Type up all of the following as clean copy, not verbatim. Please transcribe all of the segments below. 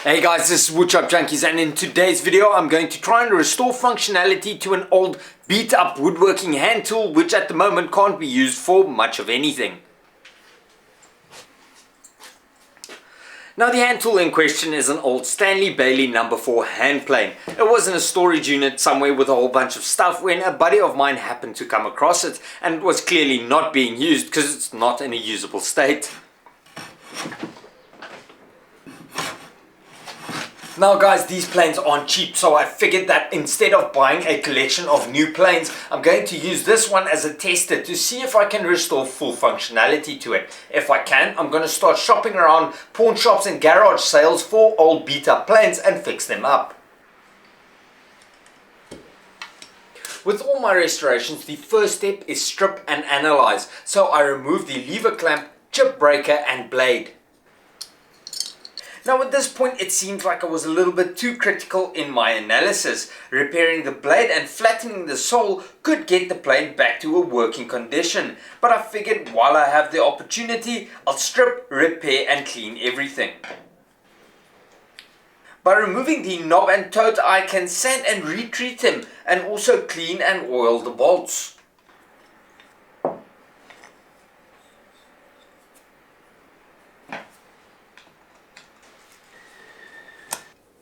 Hey guys, this is Woodshop Junkies, and in today's video I'm going to try and restore functionality to an old beat up woodworking hand tool which at the moment can't be used for much of anything. Now the hand tool in question is an old Stanley Bailey No. 4 hand plane. It was in a storage unit somewhere with a whole bunch of stuff when a buddy of mine happened to come across it, and it was clearly not being used because it's not in a usable state. Now guys, these planes aren't cheap, so I figured that instead of buying a collection of new planes, I'm going to use this one as a tester to see if I can restore full functionality to it. If I can, I'm going to start shopping around pawn shops and garage sales for old beat up planes and fix them up. With all my restorations, the first step is strip and analyze. So I remove the lever clamp, chip breaker and blade. Now at this point it seemed like I was a little bit too critical in my analysis. Repairing the blade and flattening the sole could get the plane back to a working condition. But I figured while I have the opportunity, I'll strip, repair and clean everything. By removing the knob and tote, I can sand and retreat them and also clean and oil the bolts.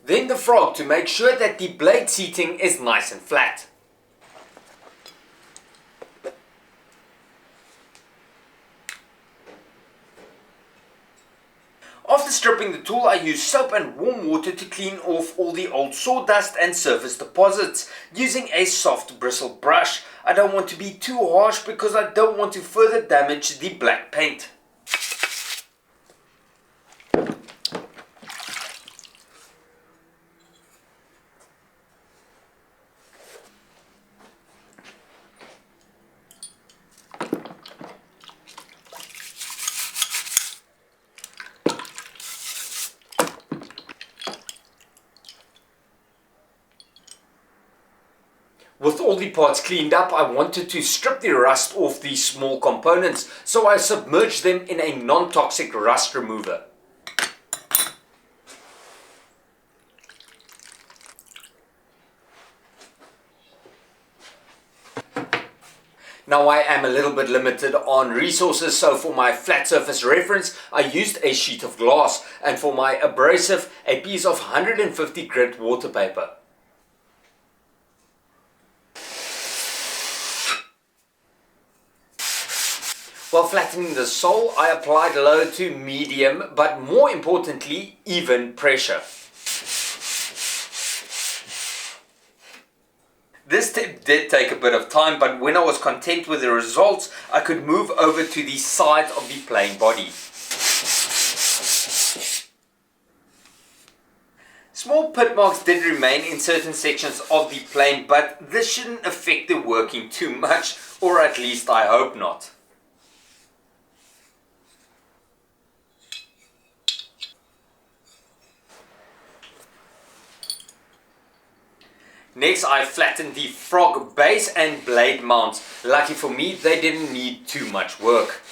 Then the frog to make sure that the blade seating is nice and flat. After stripping the tool, I use soap and warm water to clean off all the old sawdust and surface deposits using a soft bristle brush. I don't want to be too harsh because I don't want to further damage the black paint. With all the parts cleaned up, I wanted to strip the rust off these small components, so I submerged them in a non-toxic rust remover. Now I am a little bit limited on resources, so for my flat surface reference I used a sheet of glass, and for my abrasive a piece of 150 grit water paper. While flattening the sole, I applied low to medium, but more importantly, even pressure. This step did take a bit of time, but when I was content with the results, I could move over to the sides of the plane body. Small pit marks did remain in certain sections of the plane, but this shouldn't affect the working too much, or at least I hope not. Next I flattened the frog base and blade mounts. Lucky for me, they didn't need too much work.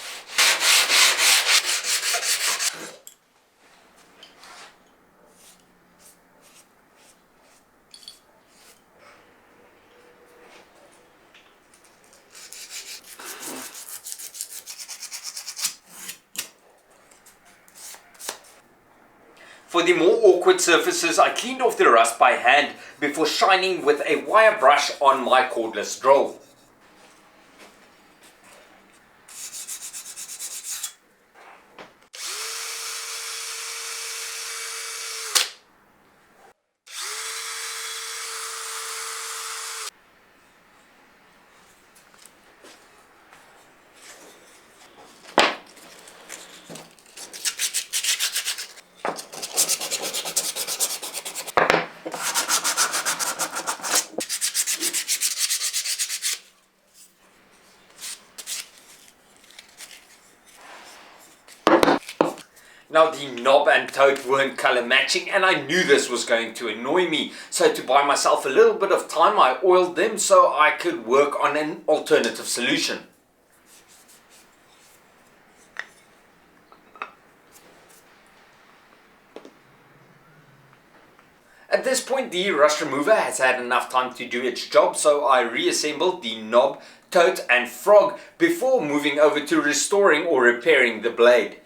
For the more awkward surfaces, I cleaned off the rust by hand before shining with a wire brush on my cordless drill. Now the knob and tote weren't color matching, and I knew this was going to annoy me, so to buy myself a little bit of time I oiled them so I could work on an alternative solution. At this point the rust remover has had enough time to do its job, so I reassembled the knob, tote and frog before moving over to restoring or repairing the blade.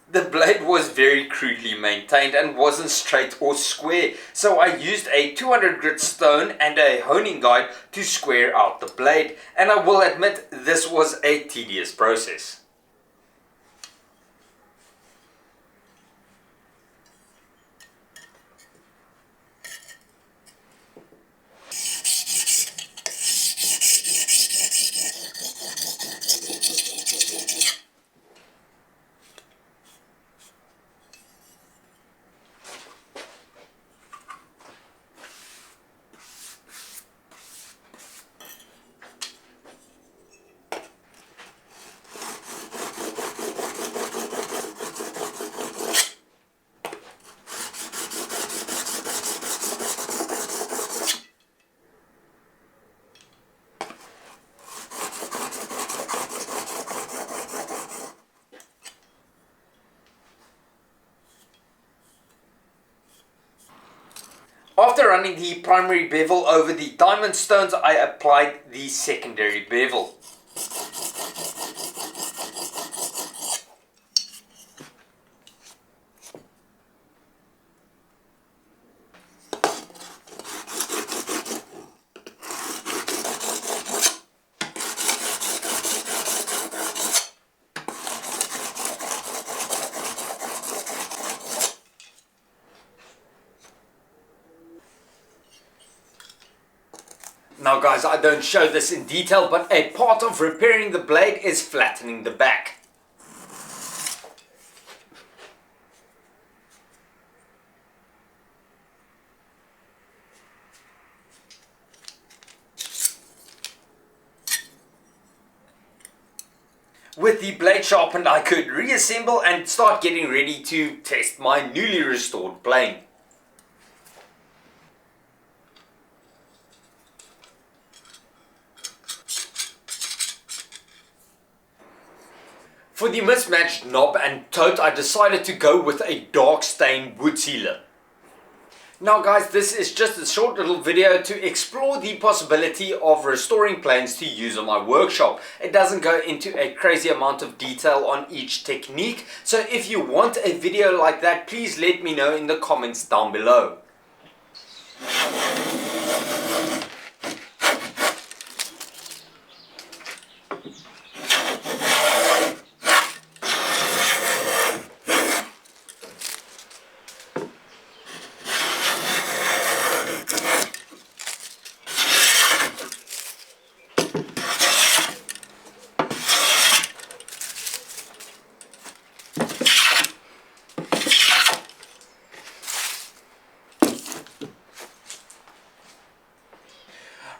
The blade was very crudely maintained and wasn't straight or square, so I used a 200 grit stone and a honing guide to square out the blade, and I will admit this was a tedious process. After running the primary bevel over the diamond stones, I applied the secondary bevel. Now guys, I don't show this in detail, but a part of repairing the blade is flattening the back. With the blade sharpened, I could reassemble and start getting ready to test my newly restored plane. For the mismatched knob and tote, I decided to go with a dark stain wood sealer. Now guys, this is just a short little video to explore the possibility of restoring planes to use on my workshop. It doesn't go into a crazy amount of detail on each technique, so if you want a video like that, please let me know in the comments down below.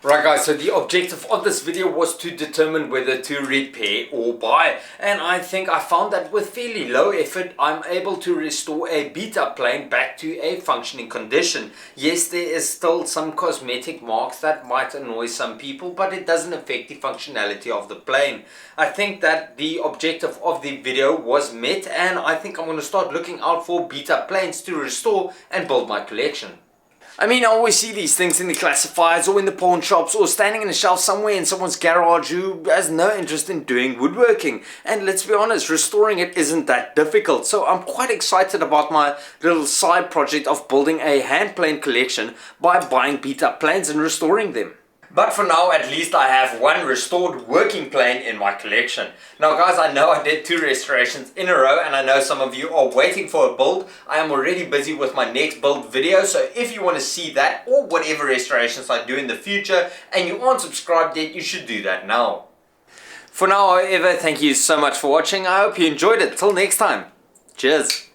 Right guys, so the objective of this video was to determine whether to repair or buy, and I think I found that with fairly low effort I'm able to restore a beat up plane back to a functioning condition. Yes, there is still some cosmetic marks that might annoy some people, but it doesn't affect the functionality of the plane. I think that the objective of the video was met, and I think I'm going to start looking out for beat up planes to restore and build my collection. I mean, I always see these things in the classifieds or in the pawn shops or standing in a shelf somewhere in someone's garage who has no interest in doing woodworking. And let's be honest, restoring it isn't that difficult. So I'm quite excited about my little side project of building a hand plane collection by buying beat up planes and restoring them. But for now, at least I have one restored working plane in my collection. Now guys, I know I did 2 restorations in a row, and I know some of you are waiting for a build. I am already busy with my next build video, so if you want to see that or whatever restorations I do in the future and you aren't subscribed yet, you should do that now. For now, however, thank you so much for watching. I hope you enjoyed it. Till next time. Cheers.